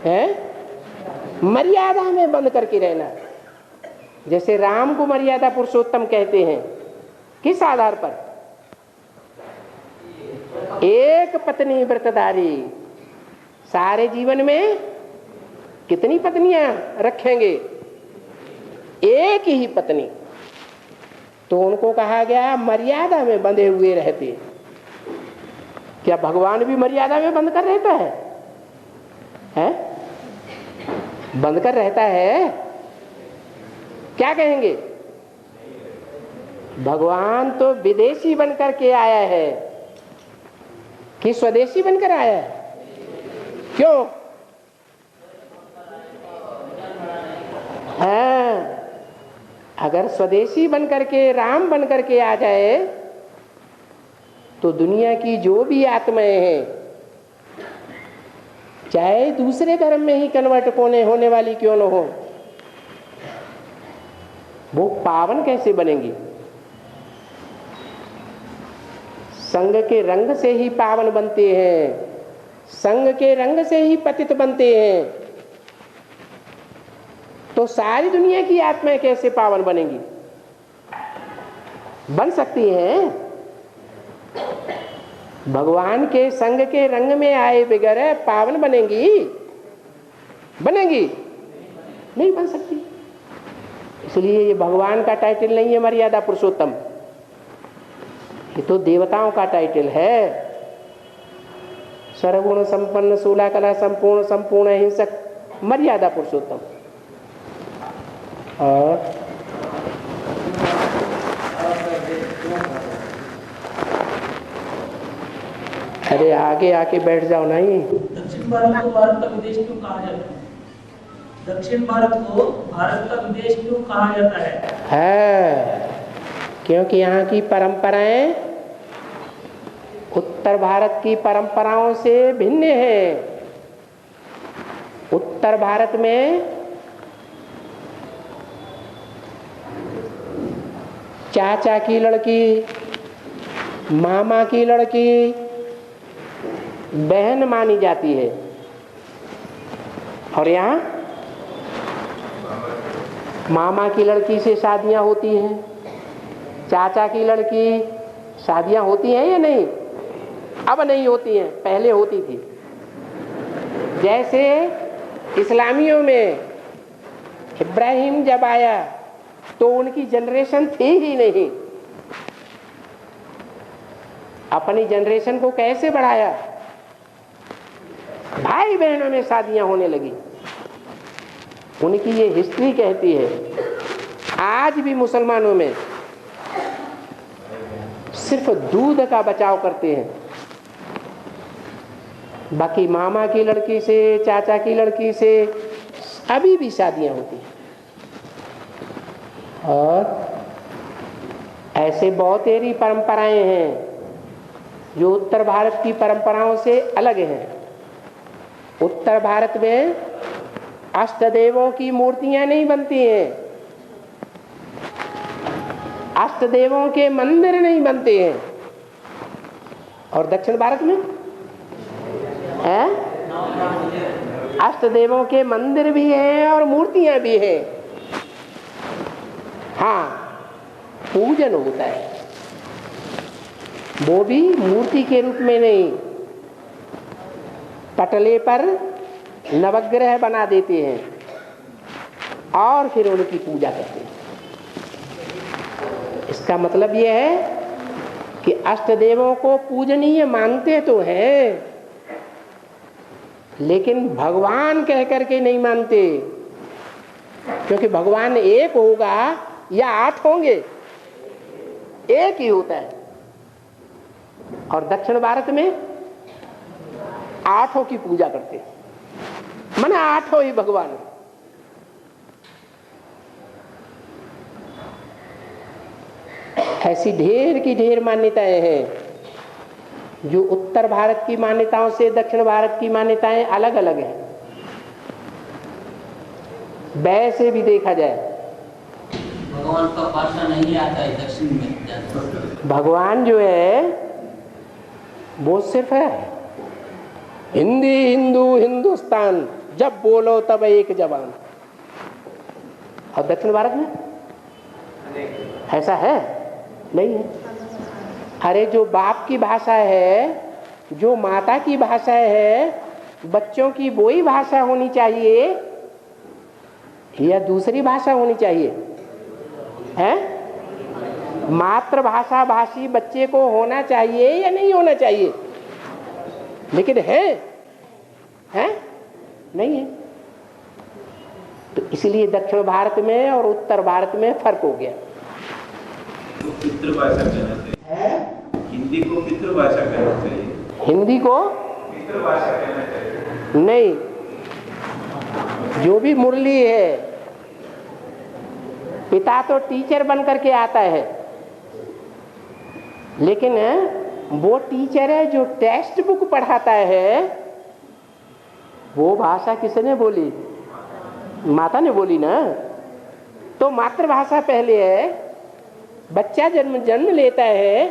हैं? मर्यादा में बंद करके रहना। जैसे राम को मर्यादा पुरुषोत्तम कहते हैं, किस आधार पर? एक पत्नी व्रतधारी। सारे जीवन में कितनी पत्नियां रखेंगे? एक ही पत्नी। तो उनको कहा गया मर्यादा में बंधे हुए रहते। क्या भगवान भी मर्यादा में बंध कर रहता है? बंद कर रहता है? क्या कहेंगे? भगवान तो विदेशी बनकर के आया है कि स्वदेशी बनकर आया है? क्यों? अगर स्वदेशी बनकर के, राम बनकर के आ जाए तो दुनिया की जो भी आत्माएं हैं, चाहे दूसरे धर्म में ही कन्वर्ट होने वाली क्यों न हो, वो पावन कैसे बनेंगी? संग के रंग से ही पावन बनते हैं, संग के रंग से ही पतित बनते हैं। तो सारी दुनिया की आत्माएं कैसे पावन बनेंगी? बन सकती हैं? भगवान के संग के रंग में आए बगैर पावन बनेंगी? बनेंगी? नहीं बन सकती। इसलिए ये भगवान का टाइटल नहीं है मर्यादा पुरुषोत्तम, ये तो देवताओं का टाइटल है। सर्वगुण संपन्न, 16 कला संपूर्ण, संपूर्ण अहिंसक, मर्यादा पुरुषोत्तम। और अरे आगे आके बैठ जाओ। नहीं, दक्षिण भारत को भारत का विदेश क्यों कहा जाता है? दक्षिण भारत को भारत का विदेश क्यों कहा जाता है? क्योंकि यहाँ की परंपराएं उत्तर भारत की परंपराओं से भिन्न है। उत्तर भारत में चाचा की लड़की, मामा की लड़की बहन मानी जाती है, और यहाँ मामा की लड़की से शादियां होती हैं, चाचा की लड़की शादियां होती हैं या नहीं? अब नहीं होती हैं, पहले होती थी। जैसे इस्लामियों में इब्राहिम जब आया तो उनकी जनरेशन थी ही नहीं, अपनी जनरेशन को कैसे बढ़ाया? भाई बहनों में शादियां होने लगी। उनकी ये हिस्ट्री कहती है। आज भी मुसलमानों में सिर्फ दूध का बचाव करते हैं, बाकी मामा की लड़की से, चाचा की लड़की से अभी भी शादियां होती हैं। और ऐसे बहुतेरी परंपराएं हैं जो उत्तर भारत की परंपराओं से अलग हैं। उत्तर भारत में अष्टदेवों की मूर्तियां नहीं बनती हैं, अष्टदेवों के मंदिर नहीं बनते हैं। और दक्षिण भारत में है, अष्टदेवों के मंदिर भी हैं और मूर्तियां भी हैं। हाँ, पूजन होता है, वो भी मूर्ति के रूप में नहीं, पटले पर नवग्रह बना देते हैं और फिर उनकी पूजा करते हैं। इसका मतलब यह है कि अष्टदेवों को पूजनीय मानते तो हैं, लेकिन भगवान कह करके नहीं मानते, क्योंकि भगवान एक होगा या 8 होंगे? एक ही होता है। और दक्षिण भारत में 8 की पूजा करते हैं, माने 8 ही भगवान। ऐसी ढेर की ढेर मान्यताएं हैं। जो उत्तर भारत की मान्यताओं से दक्षिण भारत की मान्यताएं अलग अलग हैं। वैसे भी देखा जाए, भगवान का भाषा नहीं आता है दक्षिण में। भगवान जो है वो सिर्फ है हिंदी, हिंदू, हिंदुस्तान, जब बोलो तब एक जबान। और दक्षिण भारत में ऐसा है नहीं है। अरे जो बाप की भाषा है जो माता की भाषा है बच्चों की वही भाषा होनी चाहिए या दूसरी भाषा होनी चाहिए? हैं? मातृभाषा भाषी बच्चे को होना चाहिए या नहीं होना चाहिए? लेकिन है नहीं है। तो इसलिए दक्षिण भारत में और उत्तर भारत में फर्क हो गया। तो पितृभाषा कहना चाहिए, हिंदी को पितृभाषा कहना चाहिए, हिंदी को पितृभाषा कहना चाहिए। नहीं, जो भी मुरली है, पिता तो टीचर बन करके आता है, लेकिन वो टीचर है जो टेक्स्ट बुक पढ़ाता है, वो भाषा किसने बोली? माता ने बोली ना। तो मातृभाषा पहले है। बच्चा जन्म लेता है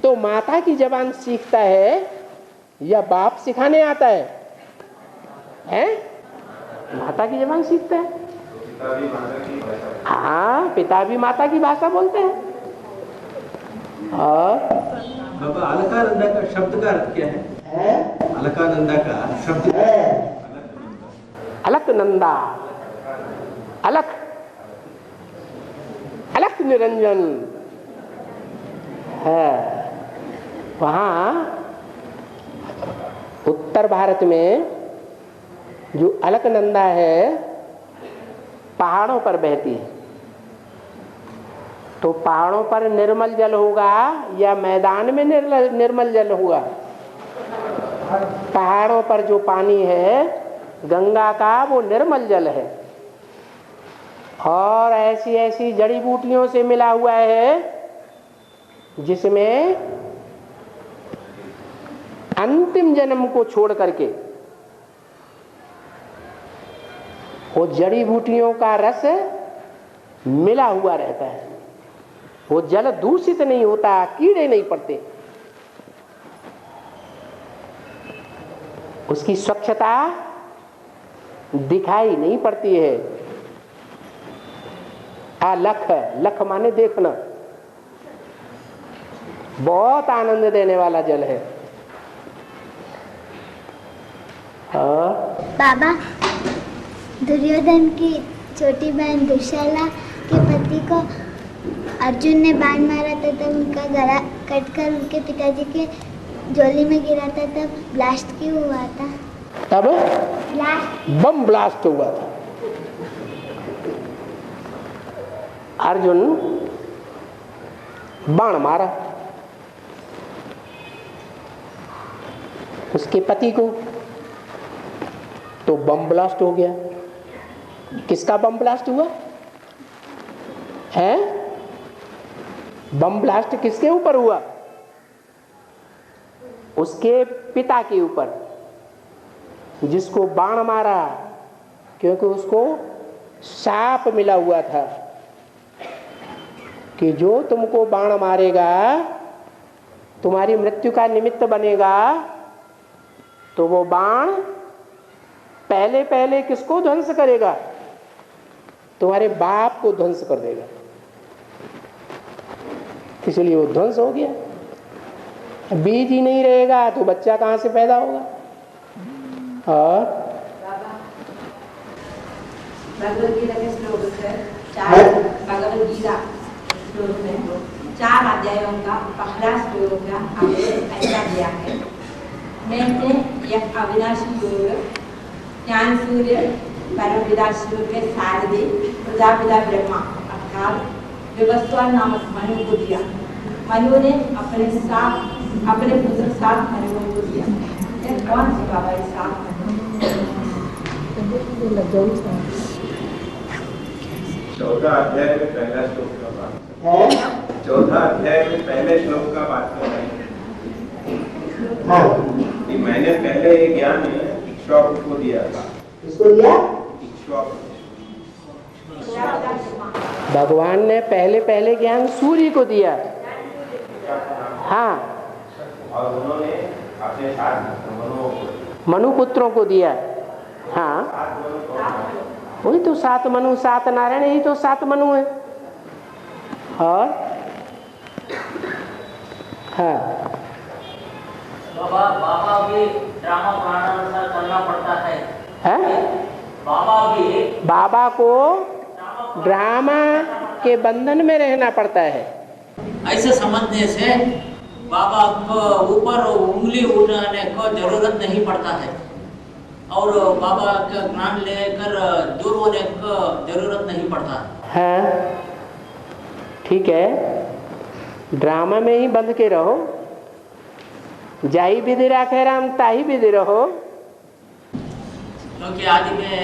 तो माता की जबान सीखता है या बाप सिखाने आता है? माता की जबान सीखता है। हाँ, पिता भी माता की भाषा बोलते हैं। और बाबा अलकानंदा का शब्द का अर्थ क्या है? अलकानंदा का शब्द अलकनंदा, अलक निरंजन है। वहाँ उत्तर भारत में जो अलकनंदा है पहाड़ों पर बहती है। तो पहाड़ों पर निर्मल जल होगा या मैदान में निर्मल जल होगा? पहाड़ों पर जो पानी है गंगा का वो निर्मल जल है, और ऐसी ऐसी जड़ी बूटियों से मिला हुआ है जिसमें अंतिम जन्म को छोड़ करके वो जड़ी बूटियों का रस मिला हुआ रहता है। वो जल दूषित नहीं होता, कीड़े नहीं पड़ते, उसकी स्वच्छता दिखाई नहीं पड़ती है। लख माने देखना, बहुत आनंद देने वाला जल है। बाबा, दुर्योधन की छोटी बहन दुशाला के पति को अर्जुन ने बाण मारा था, तब उनका गला कटकर उनके पिताजी के झोली में गिरा था, तब ब्लास्ट क्यों हुआ था? तब बम ब्लास्ट हुआ था। अर्जुन बाण मारा उसके पति को, तो बम ब्लास्ट हो गया। किसका बम ब्लास्ट हुआ है? बम ब्लास्ट किसके ऊपर हुआ? उसके पिता के ऊपर, जिसको बाण मारा, क्योंकि उसको शाप मिला हुआ था कि जो तुमको बाण मारेगा, तुम्हारी मृत्यु का निमित्त बनेगा, तो वो बाण पहले पहले किसको ध्वंस करेगा? तुम्हारे बाप को ध्वंस कर देगा। इसलिए वो ध्वंस हो गया। बीज ही नहीं रहेगा तो बच्चा कहाँ से पैदा होगा? और भगवद गीता के श्लोक है, भगवद गीता श्लोक में 4 अध्यायों का पहला श्लोक का ऐसा दिया है, मैं यह अविनाशी योग ज्ञान सूर्य परम विदाशिव के सारथी प्रजापिता ब्रह्मा अर्थात विवस्वान नामक मनु को दिया। मनु ने अपने पुत्र साथ मनु को दिया। यह कौन सी बाबा इस साथ 14 अध्याय में पहला श्लोक का बात, 14 अध्याय में पहले श्लोक का बात कर रहे हैं। मैंने पहले ये ज्ञान इक्ष्वाकु को दिया था। किसको दिया? इक्ष्वाकु। भगवान ने पहले पहले ज्ञान सूर्य को दिया। हाँ, और उन्होंने अपने साथ मनु पुत्रों को दिया। हाँ, वही तो 7 मनु 7 नारायण, यही तो 7 मनु है। और हाँ, बाबा भी ड्रामा बनाना करना पड़ता है। बाबा को ड्रामा के बंधन में रहना पड़ता है। ऐसे समझने से बाबा को ऊपर उंगली उठाने को जरूरत नहीं पड़ता है और बाबा का ज्ञान लेकर दूर होने को जरूरत नहीं पड़ता है। ठीक है, ड्रामा में ही बंध के रहो, जाई विधि राखे राम ताही विधि रहो। क्योंकि आदि में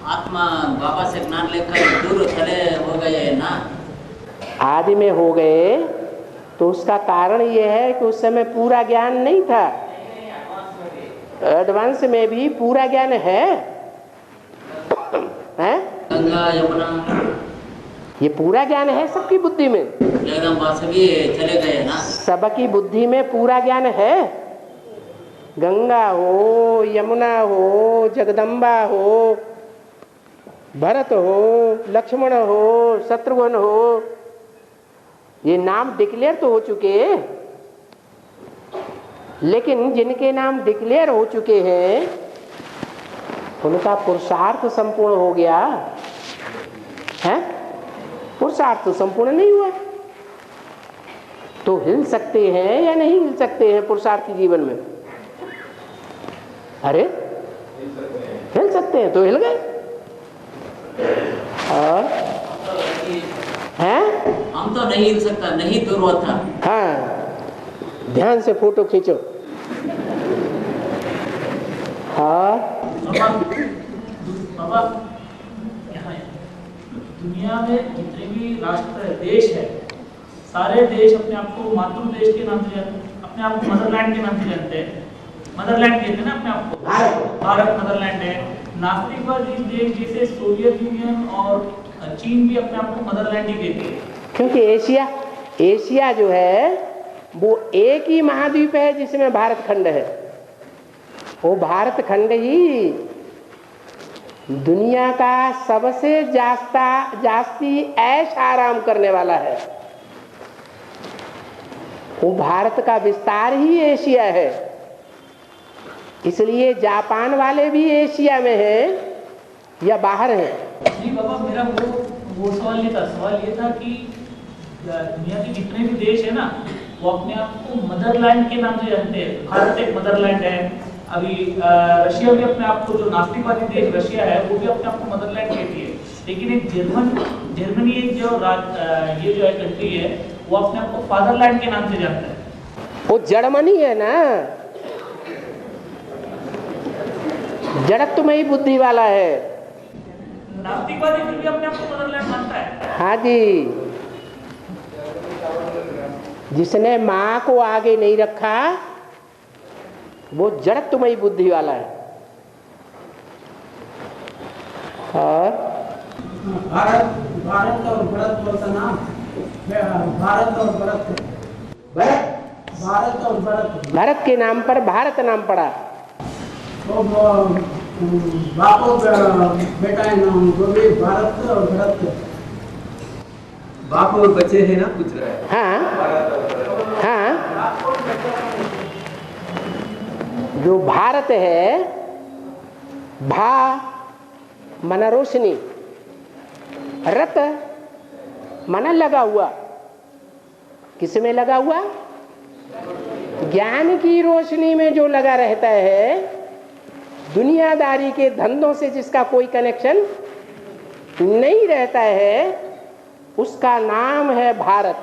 आत्मा बाबा से ज्ञान लेकर दूर चले हो गए ना, आदि में हो गए तो उसका कारण ये है कि उस समय पूरा ज्ञान नहीं था। एडवांस में भी पूरा ज्ञान है? गंगा यमुना ये पूरा ज्ञान है सबकी बुद्धि में, जगदम्बा सभी चले गए ना, सबकी बुद्धि में पूरा ज्ञान है। गंगा हो, यमुना हो, जगदम्बा हो, भरत हो, लक्ष्मण हो, शत्रुघ्न हो, ये नाम डिक्लेयर तो हो चुके, लेकिन जिनके नाम डिक्लेयर हो चुके हैं उनका पुरुषार्थ संपूर्ण हो गया है? पुरुषार्थ तो संपूर्ण नहीं हुआ। तो हिल सकते हैं या नहीं हिल सकते हैं पुरुषार्थी जीवन में? अरे हिल सकते हैं तो हिल गए। और हैं? हम तो नहीं हिल सकता, नहीं दूर होता। हाँ, ध्यान से फोटो खींचो। हाँ बाबा, यहाँ दुनिया में जितने भी राष्ट्र देश है, सारे देश अपने आप को मातृ देश के नाम से जानते हैं, अपने आप को मदरलैंड के नाम से जानते हैं। मदरलैंड कहते हैं ना अपने आप को, भारत मदरलैंड है। नास्तिकवादी देश जैसे सोवियत यूनियन और चीन भी अपने आप को मदरलैंड ही कहते हैं। क्योंकि एशिया जो है वो एक ही महाद्वीप है जिसमें भारत खंड है। वो भारत खंड ही दुनिया का सबसे जास्ती ऐश आराम करने वाला है। वो भारत का विस्तार ही एशिया है, इसलिए जापान वाले भी एशिया में हैं या बाहर हैं। जी बाबा, मेरा वो सवाल ये था। सवाल ये था कि दुनिया के जितने भी देश है ना, वो अपने आप को मदरलैंड के नाम से जानते हैं। भारत एक मदरलैंड है। अभी रशिया भी अपने आप को, जो नास्तिकवादी देश रशिया है, वो भी अपने आप को मदरलैंड कहती है। लेकिन एक जर्मनी एक ये जो है कंट्री है, वो अपने आप को फादरलैंड के नाम से जानता है। वो जर्मनी है ना, जड़त्व में ही बुद्धि वाला है। नास्तिकवादी फिर भी अपने आप को मदरलैंड मानता है। हाँ जी, जिसने माँ को आगे नहीं रखा वो जड़त्वमयी बुद्धि वाला है। और भारत और भरत का नाम, भारत और भरत, भारत और भरत, भरत के नाम पर भारत नाम पड़ा। तो बाप और बेटा है नाम, वो भी भारत और भरत। बाप और बच्चे हैं ना, पूछ रहा है। हाँ हाँ, जो भारत है, भा मना रोशनी, रत मना लगा हुआ। किसमें लगा हुआ? ज्ञान की रोशनी में जो लगा रहता है, दुनियादारी के धंधों से जिसका कोई कनेक्शन नहीं रहता है, उसका नाम है भारत।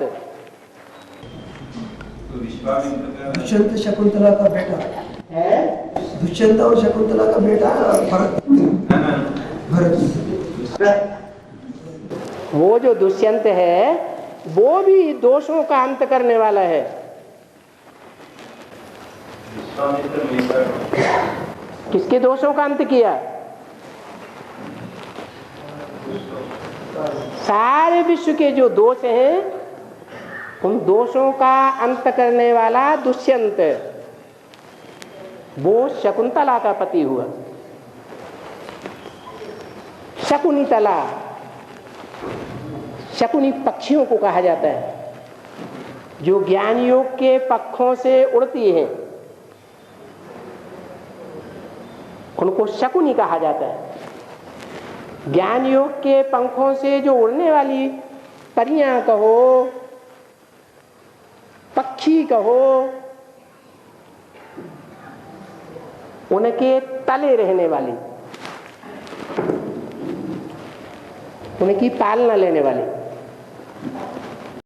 दुष्यंत शकुंतला का बेटा है, दुष्यंत और शकुंतला का बेटा भरत। वो जो दुष्यंत है वो भी दोषों का अंत करने वाला है। किसके दोषों का अंत किया? सारे विश्व के जो दोष हैं, उन दोषों का अंत करने वाला दुष्यंत, वो शकुंतला का पति हुआ। शकुनितला, शकुनी पक्षियों को कहा जाता है, जो ज्ञान योग के पक्षों से उड़ती हैं। उनको शकुनी कहा जाता है। ज्ञान योग के पंखों से जो उड़ने वाली परियां कहो, पक्षी कहो, उनके तले रहने वाली, उनकी पालना लेने वाली,